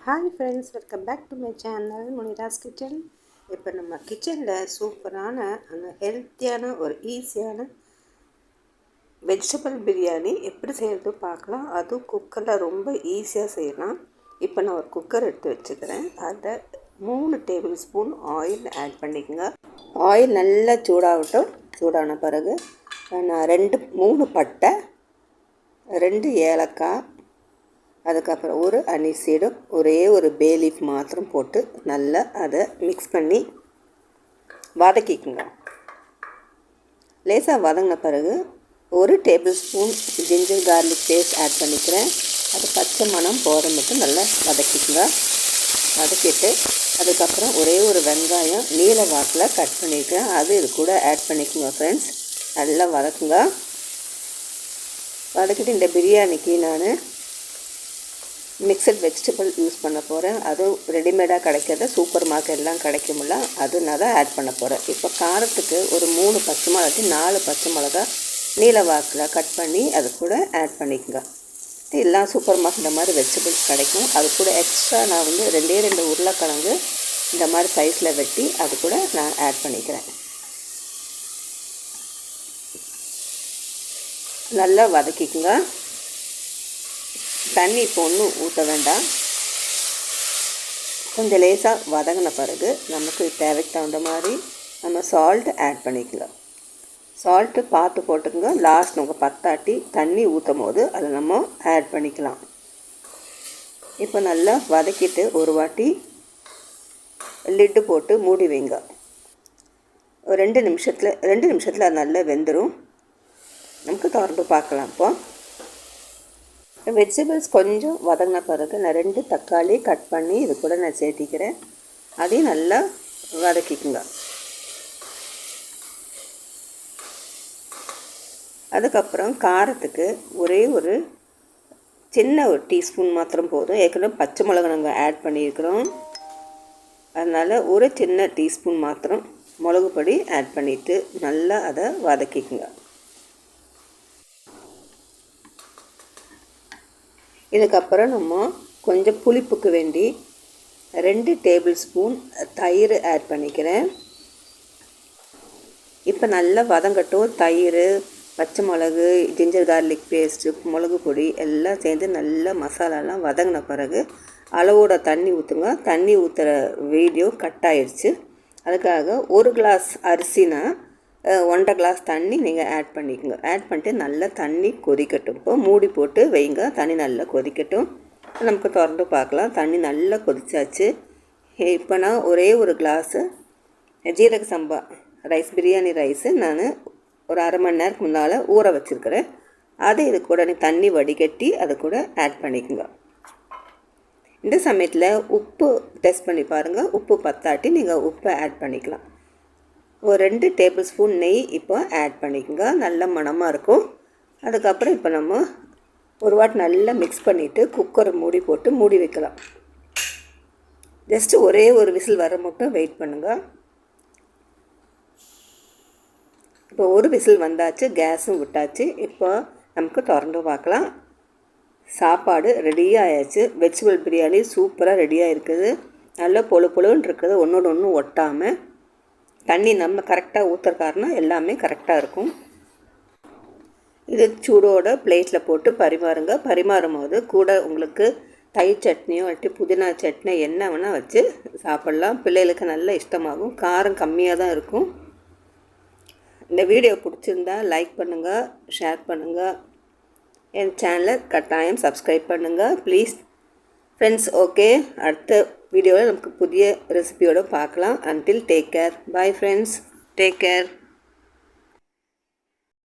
Hi friends, welcome back to my channel Munira's kitchen. இப்போ நம்ம கிச்சனில் சூப்பரான அந்த ஹெல்த்தியான ஒரு ஈஸியான வெஜிடபிள் பிரியாணி எப்படி செய்கிறது பார்க்கலாம். அதுவும் குக்கரில் ரொம்ப ஈஸியாக செய்யலாம். இப்போ நான் ஒரு குக்கர் எடுத்து வச்சுக்கிறேன். அதை 3 டேபிள் ஸ்பூன் ஆயில் ஆட் பண்ணிக்கோங்க. ஆயில் நல்லா சூடாகட்டும். சூடான பிறகு நான் 3 பட்டை, 2 ஏலக்காய், அதுக்கப்புறம் ஒரு அனிசீடு, ஒரே ஒரு பே லீஃப் மாத்திரம் போட்டு நல்லா அதை மிக்ஸ் பண்ணி வதக்கிக்குங்க. லேசாக வதங்கின பிறகு ஒரு tablespoon ginger garlic paste add பண்ணிக்கிறேன். அது பச்சை மணம் போகிற மட்டும் நல்லா வதக்கிக்குங்க. வதக்கிட்டு அதுக்கப்புறம் ஒரே ஒரு வெங்காயம் நீல வாக்கில் கட் பண்ணியிருக்கேன், அது இது கூட ஆட் பண்ணிக்கோங்க ஃப்ரெண்ட்ஸ். நல்லா வதக்குங்க. வதக்கிட்டு இந்த பிரியாணிக்கு நான் மிக்சட் வெஜிடபிள் யூஸ் பண்ண போகிறேன். அதுவும் ரெடிமேடாக கிடைக்கிறத சூப்பர் மார்க்கெட்லாம் கிடைக்கும்ல, அது நான் தான் ஆட் பண்ண போகிறேன். இப்போ காரத்துக்கு ஒரு 3 பச்சை மிளகாய், 4 பச்சை மிளகாய் நீல வாக்கில் கட் பண்ணி அது கூட ஆட் பண்ணிக்கோங்க. எல்லாம் சூப்பர் மார்க்கெட் இந்த மாதிரி வெஜிடபிள்ஸ் கிடைக்கும். அது கூட எக்ஸ்ட்ரா நான் வந்து 2 உருளைக்கிழங்கு இந்த மாதிரி சைஸில் வெட்டி அது கூட நான் ஆட் பண்ணிக்கிறேன். நல்லா வதக்கிக்குங்க. தண்ணி இப்போ ஒன்றும் ஊற்ற வேண்டாம். கொஞ்சம் லேசாக வதங்கின பிறகு நமக்கு தேவைக்கு தகுந்த மாதிரி நம்ம சால்ட் ஆட் பண்ணிக்கலாம். சால்ட்டு பார்த்து போட்டுக்கோங்க. லாஸ்ட் நமக்கு பத்தாட்டி தண்ணி ஊற்றும் போது அதை நம்ம ஆட் பண்ணிக்கலாம். இப்போ நல்லா வதக்கிட்டு ஒரு வாட்டி லிட்டு போட்டு மூடி வைங்க. ஒரு 2 நிமிஷத்தில் அது நல்லா வெந்துடும். நமக்கு திறந்து பார்க்கலாம். இப்போ வெஜிடபிள்ஸ் கொஞ்சம் வதங்கின பிறகு நான் 2 தக்காளி கட் பண்ணி இது கூட நான் சேர்த்திக்கிறேன். அதையும் நல்லா வதக்கிக்குங்க. அதுக்கப்புறம் காரத்துக்கு ஒரே ஒரு சின்ன ஒரு டீஸ்பூன் மாத்திரம் போதும். ஏற்கனவே பச்சை மிளகாய் நாங்கள் ஆட் பண்ணியிருக்கிறோம், அதனால் ஒரு சின்ன டீஸ்பூன் மாத்திரம் மிளகு பொடி ஆட் பண்ணிவிட்டு நல்லா அதை வதக்கிக்குங்க. இதுக்கப்புறம் நம்ம கொஞ்சம் புளிப்புக்கு வேண்டி 2 டேபிள் ஸ்பூன் தயிர் ஆட் பண்ணிக்கிறேன். இப்போ நல்லா வதங்கட்டும். தயிர், பச்சை மிளகு, ஜிஞ்சர் கார்லிக் பேஸ்ட்டு, மிளகு பொடி எல்லாம் சேர்ந்து நல்லா மசாலாலாம் வதங்கின பிறகு அளவோட தண்ணி ஊற்றுங்க. தண்ணி ஊற்றுற வீடியோ கட் ஆயிடுச்சு. அதுக்காக 1 கிளாஸ் அரிசினா 1.5 கிளாஸ் தண்ணி நீங்கள் ஆட் பண்ணிக்கோங்க. ஆட் பண்ணிட்டு நல்லா தண்ணி கொதிக்கட்டும். இப்போ மூடி போட்டு வைங்க. தண்ணி நல்லா கொதிக்கட்டும். நமக்கு திறந்து பார்க்கலாம். தண்ணி நல்லா கொதிச்சாச்சு. இப்போ நான் ஒரே ஒரு கிளாஸு ஜீரக சம்பா ரைஸ், பிரியாணி ரைஸு நான் ஒரு அரை மணி நேரத்துக்கு முன்னால் ஊற வச்சுருக்கிறேன். அதை இது கூட தண்ணி வடிகட்டி அதை கூட ஆட் பண்ணிக்கோங்க. இந்த சமயத்தில் உப்பு டெஸ்ட் பண்ணி பாருங்கள். உப்பு பத்தாட்டி நீங்கள் உப்பை ஆட் பண்ணிக்கலாம். ஒரு 2 டேபிள் ஸ்பூன் நெய் இப்போ ஆட் பண்ணிக்கோங்க. நல்ல மணமாக இருக்கும். அதுக்கப்புறம் இப்போ நம்ம ஒரு வாட்டி நல்லா மிக்ஸ் பண்ணிவிட்டு குக்கரை மூடி போட்டு மூடி வைக்கலாம். ஜஸ்ட்டு ஒரே ஒரு விசில் வர மட்டும் வெயிட் பண்ணுங்கள். இப்போ ஒரு விசில் வந்தாச்சு, கேஸும் விட்டாச்சு. இப்போ நமக்கு திறந்து பார்க்கலாம். சாப்பாடு ரெடியாக ஆயாச்சு. வெஜிடபிள் பிரியாணி சூப்பராக ரெடியாக இருக்குது. நல்லா பொழுன்னு இருக்குது, ஒன்றோட ஒன்று ஒட்டாமல். தண்ணி நம்ம கரெக்டாக ஊற்றுற காரணம் எல்லாமே கரெக்டாக இருக்கும். இது சூடோட பிளேட்டில் போட்டு பரிமாறுங்க. பரிமாறும் போது கூட உங்களுக்கு தயிர் சட்னியோ இல்லாட்டி புதினா சட்னி என்ன வேணால் வச்சு சாப்பிட்லாம். பிள்ளைகளுக்கு நல்ல இஷ்டமாகும். காரம் கம்மியாக தான் இருக்கும். இந்த வீடியோ பிடிச்சிருந்தா லைக் பண்ணுங்கள், ஷேர் பண்ணுங்கள். என் சேனலை கட்டாயம் சப்ஸ்கிரைப் பண்ணுங்கள் ப்ளீஸ் ஃப்ரெண்ட்ஸ். ஓகே, அடுத்த வீடியோவில் நமக்கு புதிய ரெசிபியோடு பார்க்கலாம். Until take care. Bye friends, take care.